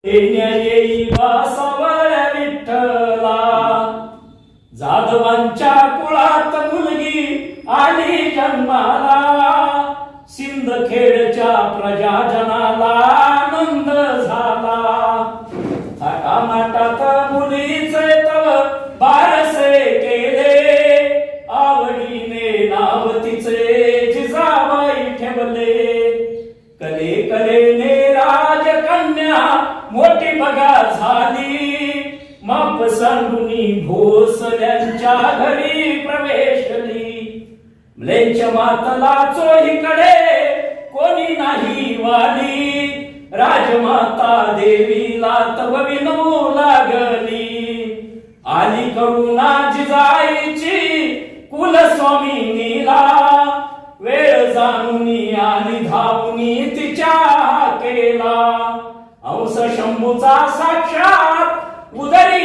येई वासावळ विठ्ठला, जाधवांच्या कुळात मुलगी आली जन्माला, सिंदखेडच्या प्रजाजनाला आनंद झाला. थाटामाटात मुलीचे तव बारसे केले, आवडीने नाव तिचे जिजाबाई ठेवले. कले कलेने राजकन्या मोठी बघा झाली, माप सांडुनी भोसल्यांच्या घरी प्रवेशली. मुलेंच्या मातला चोहीकडे कोणी नाही वाली, राजमाता देवीला तव विनवू लागली. आली करुणा जिजाईची कुलस्वामिनीला, वेळ जाणुनी आली धावुनी तिच्या केला. अंश शंभूचा साक्षात उदरी